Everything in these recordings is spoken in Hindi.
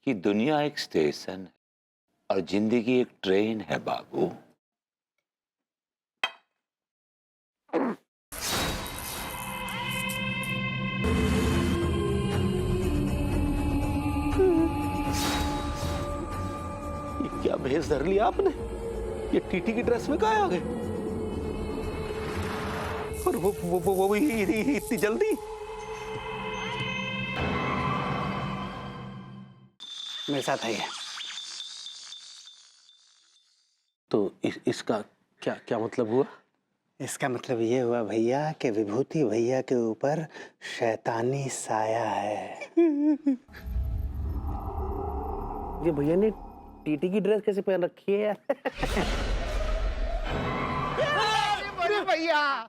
कि दुनिया एक स्टेशन है और जिंदगी एक ट्रेन है बाबू। ये क्या भेष धर लिया आपने? ये टीटी की ड्रेस में कहाँ आ गए? और वो भी इतनी जल्दी? मेरे साथ आइए। तो इसका क्या क्या मतलब हुआ? इसका मतलब ये हुआ भैया कि विभूति भैया के ऊपर शैतानी साया है। ये भैया ने टीटी की ड्रेस कैसे पहन रखी है यार? अरे भैया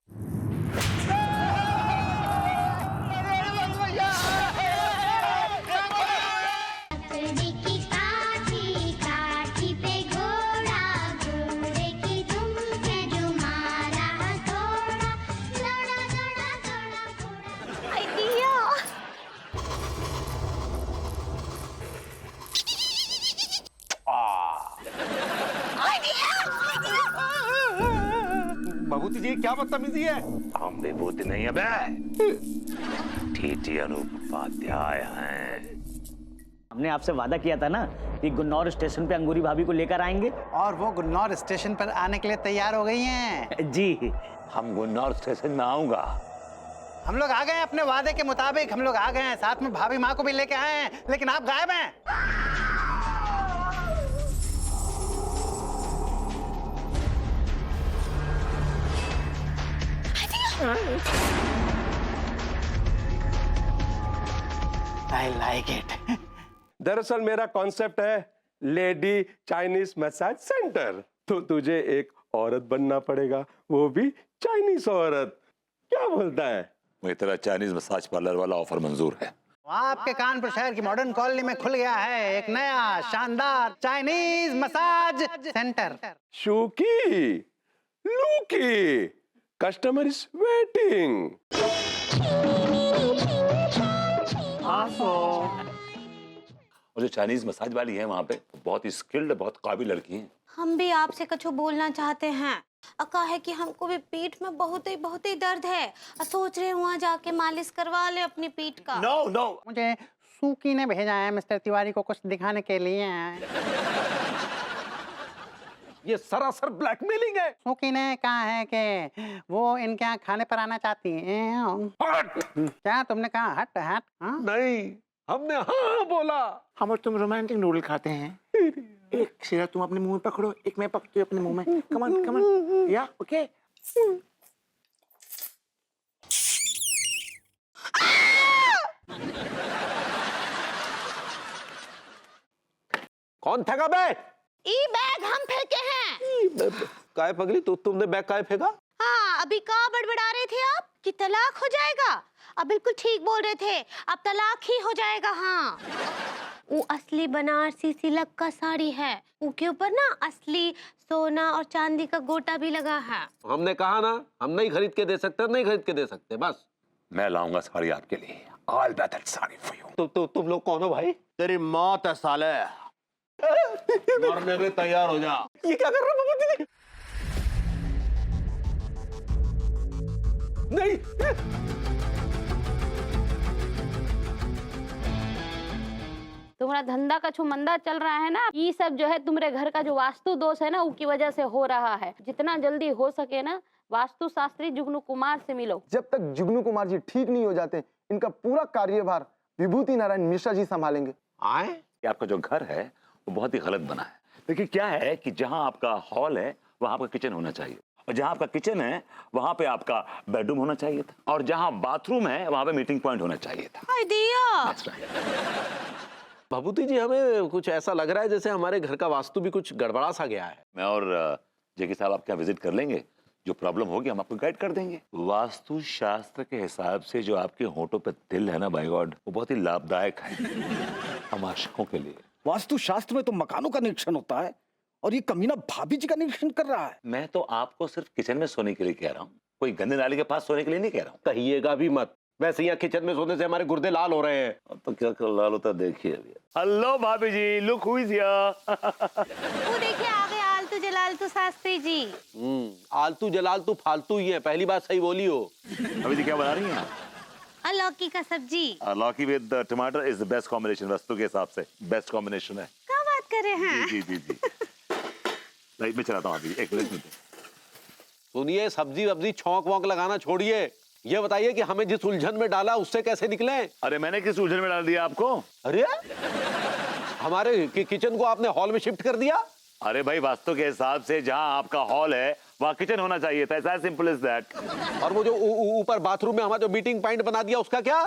भभूति जी क्या बदतमीजी है? हम विभूति नहीं है बे, टीटी अनूप उपाध्याय हैं। हमने आपसे वादा किया था ना कि गुन्नौर स्टेशन पे अंगूरी भाभी को लेकर आएंगे। और वो गुन्नौर स्टेशन पर आने के लिए तैयार हो गई हैं। जी हम गुन्नौर स्टेशन में आऊंगा। हम लोग आ गए हैं अपने वादे के मुताबिक, हम लोग आ गए हैं, साथ में भाभी माँ को भी लेके आए हैं, लेकिन आप गायब हैं। I like it. दरअसल मेरा कॉन्सेप्ट है लेडी चाइनीज मसाज सेंटर। तो तुझे एक औरत बनना पड़ेगा, वो भी चाइनीज औरत। क्या बोलता है? मुझे तेरा चाइनीज मसाज पार्लर वाला ऑफर मंजूर है। आपके कानपुर शहर की मॉडर्न कॉलोनी में खुल गया है एक नया शानदार चाइनीज मसाज सेंटर। शूकी, लूकी, कस्टमर इज वेटिंग। और जो चाइनीज मसाज वाली है वहाँ पे बहुत ही स्किल्ड, बहुत काबिल लड़की है। हम भी आपसे कुछ बोलना चाहते हैं। अका है कि हमको भी पीठ में बहुत ही दर्द है। सोच रहे हैं वहाँ जाके मालिश करवा ले अपनी पीठ का। नो नो, मुझे सूकी ने भेजा है मिस्टर तिवारी को कुछ दिखाने के लिए। ये सरासर ब्लैकमेलिंग है। सूकी ने कहा है कि वो इनके यहाँ खाने पर आना चाहती हैं। क्या तुमने कहा? हट हट। हाँ? नहीं, हमने हाँ बोला। हम और तुम रोमांटिक नूडल खाते हैं। एक सिरा तुम अपने मुंह में पकड़ो, एक मैं पकड़ती हूँ अपने मुंह में। कमन कमन, या ओके। कौन फेंका बैग? ई बैग हम फेंके हैं। काय पगली, तो तुमने बैग काय फेंका? हाँ, अभी कहाँ बड़बड़ा रहे थे आप कि तलाक हो जाएगा? अब बिल्कुल ठीक बोल रहे थे, अब तलाक ही हो जाएगा। हाँ, वो असली बनारसी सिल्क का साड़ी है, उसके ऊपर ना असली सोना और चांदी का गोटा भी लगा है। हमने कहा ना, हम नहीं खरीद के दे सकते, नहीं खरीद के दे सकते। बस मैं लाऊंगा साड़ी आपके लिए। I'll buy that sari for you। तुम लोग कौन हो भाई? तेरी मौत है साले। मरने में तैयार हो जा। ये क्या कर रहा है? नहीं, तुम्हारा धंधा का मंदा चल रहा है ना, ये सब जो है तुम्हारे घर का जो वास्तु दोष है ना, उसकी वजह से हो रहा है। जितना जल्दी हो सके ना वास्तु शास्त्री जुगनू कुमार से मिलो। जब तक जुगनू कुमार जी ठीक नहीं हो जाते, इनका पूरा कार्यभार विभूति नारायण मिश्रा जी संभालेंगे। आए? कि आपका जो घर है वो बहुत ही गलत बना है। देखिए क्या है कि जहाँ आपका हॉल है वहाँ आपका किचन होना चाहिए, और जहाँ आपका किचन है वहाँ पे आपका बेडरूम होना चाहिए था, और जहाँ बाथरूम है वहाँ पे मीटिंग पॉइंट होना चाहिए था। हाय दिया। That's right। भभूति जी, हमें कुछ ऐसा लग रहा है जैसे हमारे घर का वास्तु भी कुछ गड़बड़ा सा गया है। मैं और जेकी साहब आपके यहाँ विजिट कर लेंगे, जो प्रॉब्लम होगी हम आपको गाइड कर देंगे। वास्तु शास्त्र के हिसाब से जो आपके होंठों पे तिल है ना, बाय गॉड, वो बहुत ही लाभदायक है हम आशिकों के लिए। वास्तु शास्त्र में तो मकानों का निरीक्षण होता है और ये कमीना भाभी जी का निरीक्षण कर रहा है। मैं तो आपको सिर्फ किचन में सोने के लिए कह रहा हूँ, कोई गंदे नाली के पास सोने के लिए नहीं कह रहा हूँ। कहिएगा भी मत। वैसे यहाँ किचन में सोने से हमारे गुर्दे लाल हो रहे हैं। अब तो क्या कर लाल होता देखिए अभी। हेलो भाभी जी, लुक हु इज हियर। वो देखिए आ गए आलतू जलालतू शास्त्री जी। आलतू जलालतू फालतू ही है, पहली बात सही बोली हो। भाभी जी क्या बना रही हैं आप? लौकी का सब्जी। लौकी विद टमाटर इज द बेस्ट कॉम्बिनेशन, वस्तु के हिसाब से बेस्ट कॉम्बिनेशन है। क्या बात कर रहे हैं? जी जी जी। लाइट में चलाता हूँ अभी, एक मिनट। सुनिए, सब्जी वब्जी छौंक वौंक लगाना छोड़िए। ये बताइए कि हमें जिस उलझन में डाला उससे कैसे निकले? अरे मैंने किस उलझन में डाल दिया आपको? अरे हमारे किचन को आपने हॉल में शिफ्ट कर दिया। अरे भाई, वास्तु के हिसाब से जहाँ आपका हॉल है वहाँ किचन होना चाहिए था, ऐसा सिंपल इज दैट। और वो जो ऊपर बाथरूम में हमारा जो मीटिंग पॉइंट बना दिया उसका क्या?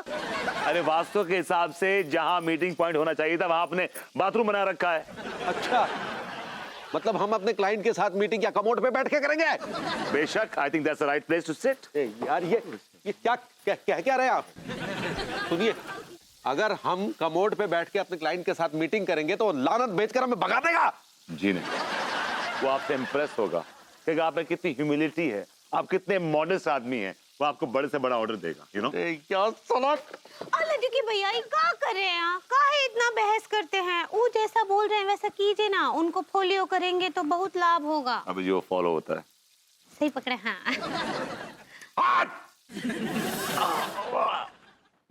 अरे वास्तु के हिसाब से जहाँ मीटिंग पॉइंट होना चाहिए था वहाँ आपने बाथरूम बना रखा है। अच्छा, मतलब हम अपने क्लाइंट के साथ मीटिंग या कमोड पे बैठ के करेंगे? बेशक, I think that's the right place to sit. यार ये क्या कह क्या रहे हैं आप? सुनिए, अगर हम कमोड पे बैठ के अपने क्लाइंट के साथ मीटिंग करेंगे तो लानत भेजकर हमें भगा देगा। जी नहीं, वो आपसे इम्प्रेस होगा कि आप में कितनी ह्यूमिलिटी है, आप कितने मॉडेस्ट आदमी हैं, वो आपको बड़े से बड़ा ऑर्डर देगा। यू नो क्या सनक? लड्डू की भैया ये क्या कर रहे हैं? काहे इतना बहस करते हैं? वो जैसा बोल रहे हैं वैसा कीजिए ना, उनको फॉलो करेंगे तो बहुत लाभ होगा। अभी जो फॉलो होता है। सही पकड़े। हाँ।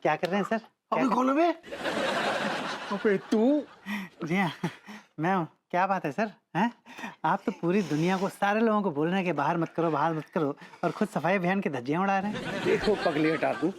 क्या कर रहे हैं सर? अबे कौन है बे? अबे तू? जी हाँ, मैं हूँ। क्या बात है सर? हैं? आप तो पूरी दुनिया को, सारे लोगों को बोल रहे हैं कि बाहर मत करो, बाहर मत करो, और खुद सफाई अभियान की धज्जियां उड़ा रहे हैं। देखो पगले टाकू,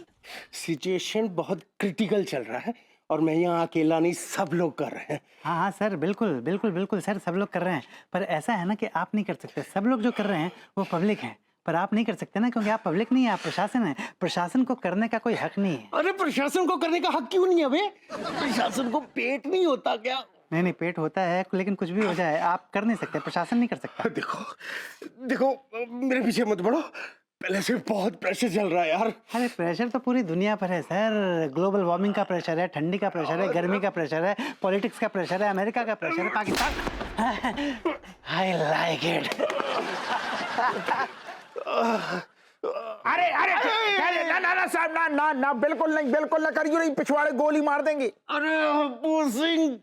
सिचुएशन बहुत क्रिटिकल चल रहा है और मैं यहाँ अकेला नहीं, सब लोग कर रहे हैं। हाँ हाँ सर, बिल्कुल बिल्कुल बिल्कुल सर, सब लोग कर रहे हैं। पर ऐसा है ना कि आप नहीं कर सकते। सब लोग जो कर रहे हैं वो पब्लिक है, पर आप नहीं कर सकते ना, क्योंकि आप पब्लिक नहीं है, आप प्रशासन है। प्रशासन को करने का कोई हक नहीं है। अरे प्रशासन को करने का हक क्यों नहीं है बे? प्रशासन को पेट नहीं होता क्या? नहीं नहीं, पेट होता है, लेकिन कुछ भी हो जाए आप कर नहीं सकते, प्रशासन नहीं कर सकता। देखो मेरे पीछे मत बढ़ो, पहले से बहुत प्रेशर चल रहा है यार। अरे प्रेशर तो पूरी दुनिया पर है सर। ग्लोबल वार्मिंग का प्रेशर है, ठंडी का प्रेशर है, गर्मी का प्रेशर है, पॉलिटिक्स का प्रेशर है, अमेरिका का प्रेशर है, पाकिस्तान। I like it. अरे अरे ना ना ना साहब, ना ना ना, बिल्कुल ना करियो, नहीं पिछवाड़े गोली मार देंगे। अरे हप्पू सिंह,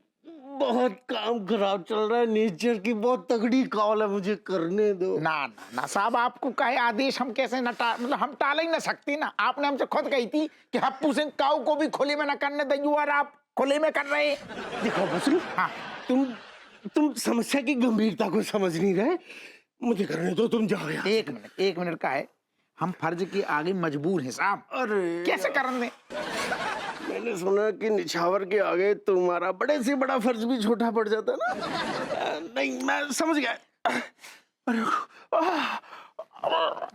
बहुत काम खराब चल रहा है, नेचर की बहुत तगड़ी कॉल है, मुझे करने दो। ना ना ना साहब, आपको कहे आदेश हम कैसे न मतलब हम टाल ही ना सकते ना। आपने हमसे खुद कही थी कि हप्पू सिंह काऊ को भी खुले में न करने देंगे, और आप खुले में कर रहे। देखो हप्पू सिंह, हाँ तुम समस्या की गंभीरता को समझ नहीं रहे, मुझे करने दो, तुम जाओ यार। एक मिनट का है, हम फर्ज के आगे मजबूर हैं साहब। अरे कैसे करने? मैंने सुना कि निछावर के आगे तुम्हारा बड़े से बड़ा फर्ज भी छोटा पड़ जाता है ना। नहीं, मैं समझ गया।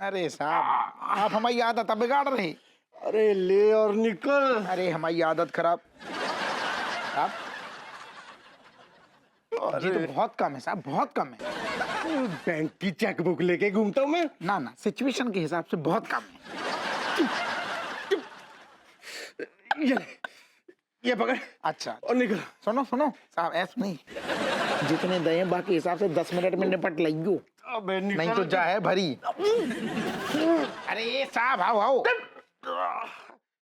अरे साहब, आप हमारी आदत बिगाड़ रहे। अरे ले और निकल। अरे हमारी आदत खराब साहब, जी तो बहुत कम है साहब, बहुत कम है। बैंक की चेकबुक लेके घूमता हूँ मैं। ना ना, सिचुएशन के हिसाब से बहुत कम है। ये पकड़। अच्छा और निकल। सुनो साहब, ऐसा नहीं, जितने दे बाकी हिसाब से 10 मिनट में निपट लियो, अबे निकल। नहीं तो जा है भरी। अरे साहब आओ।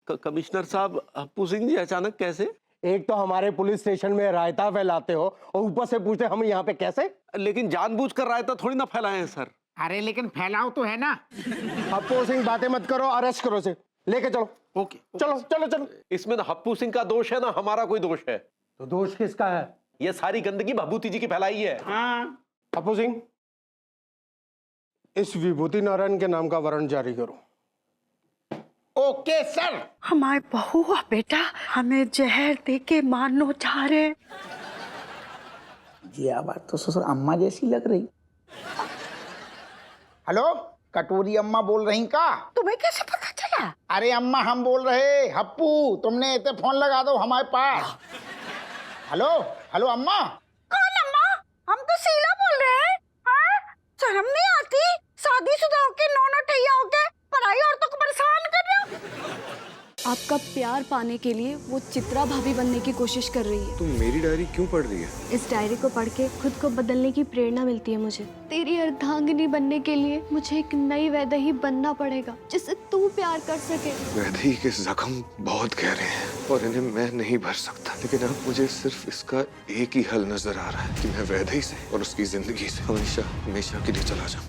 कमिश्नर साहब, हप्पू सिंह जी अचानक कैसे? एक तो हमारे पुलिस स्टेशन में रायता फैलाते हो और ऊपर से पूछते हम यहाँ पे कैसे? लेकिन जानबूझकर रायता थोड़ी ना फैलाए हैं सर। अरे लेकिन फैलाओ तो है ना। हप्पू सिंह बातें मत करो, अरेस्ट करो से, लेके चलो। ओके चलो। इसमें ना हप्पू सिंह का दोष है ना हमारा कोई दोष है। तो दोष किसका है? ये सारी गंदगी भभूति जी की फैलाई है। हाँ। हप्पू सिंह, इस विभूति नारायण के नाम का वारंट जारी करो। Okay sir. हमारे बहू आ बेटा हमें जहर दे के मारनो चाह रहे। जी बात तो ससुर अम्मा जैसी लग रही। हेलो, कटोरी अम्मा बोल रही का? तुम्हें कैसे पता चला? अरे अम्मा हम बोल रहे, हप्पू तुमने इतने फोन लगा दो हमारे पास। हेलो अम्मा। कौन अम्मा? हम तो शीला बोल रहे हैं। हाँ? शर्म नहीं आती? शादीशुदा होके नौ ठैया होके पराई औरतों को परेशान कर रहे हो। आपका प्यार पाने के लिए वो चित्रा भाभी बनने की कोशिश कर रही है। तुम मेरी डायरी क्यों पढ़ रही है? इस डायरी को पढ़ के खुद को बदलने की प्रेरणा मिलती है मुझे। तेरी अर्धांगिनी बनने के लिए मुझे एक नई वैदेही बनना पड़ेगा जिससे तू प्यार कर सके। वैदेही के जख्म बहुत गहरे हैं और इन्हें मैं नहीं भर सकता, लेकिन अब मुझे सिर्फ इसका एक ही हल नजर आ रहा है कि मैं वैदेही से और उसकी जिंदगी से हमेशा हमेशा के लिए चला जाऊं।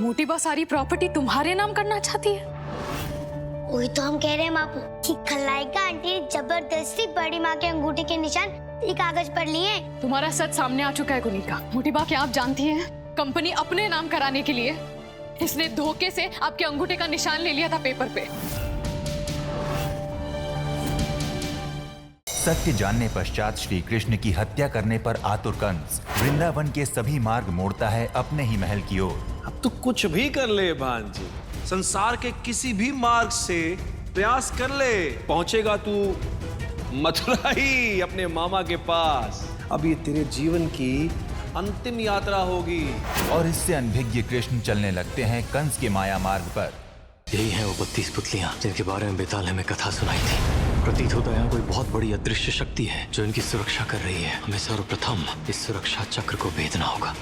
मोटी बा सारी प्रॉपर्टी तुम्हारे नाम करना चाहती है। वही तो हम कह रहे हैं बापू कि खलाइका आंटी ने जबरदस्ती बड़ी माँ के अंगूठे के निशान ये कागज पर लिए। तुम्हारा सच सामने आ चुका है गुनीका। मोटी बा, क्या आप जानती हैं कंपनी अपने नाम कराने के लिए इसने धोखे से आपके अंगूठे का निशान ले लिया था पेपर पे। सत्य जानने पश्चात श्री कृष्ण की हत्या करने पर आतुर कंस वृंदावन के सभी मार्ग मोड़ता है अपने ही महल की ओर। अब तू कुछ भी कर ले भांजी, संसार के किसी भी मार्ग से प्रयास कर ले, पहुंचेगा तू मथुरा ही अपने मामा के पास। अब ये तेरे जीवन की अंतिम यात्रा होगी। और इससे अनभिज्ञ कृष्ण चलने लगते हैं कंस के माया मार्ग पर। यही है वो 32 पुतलियां जिनके बारे में बेताल ने हमें कथा सुनाई थी। प्रतीत होता है यहाँ कोई बहुत बड़ी अदृश्य शक्ति है जो इनकी सुरक्षा कर रही है। हमें सर्वप्रथम इस सुरक्षा चक्र को भेदना होगा।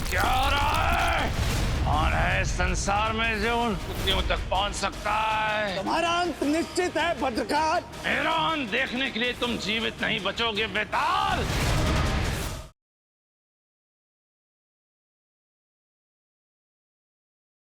क्या हो रहा है? कौन है इस संसार में जो उन पुतलियों तक पहुंच सकता है? तुम्हारा अंत निश्चित है भद्रकाल। मेरा अंत देखने के लिए तुम जीवित नहीं बचोगे बेताल।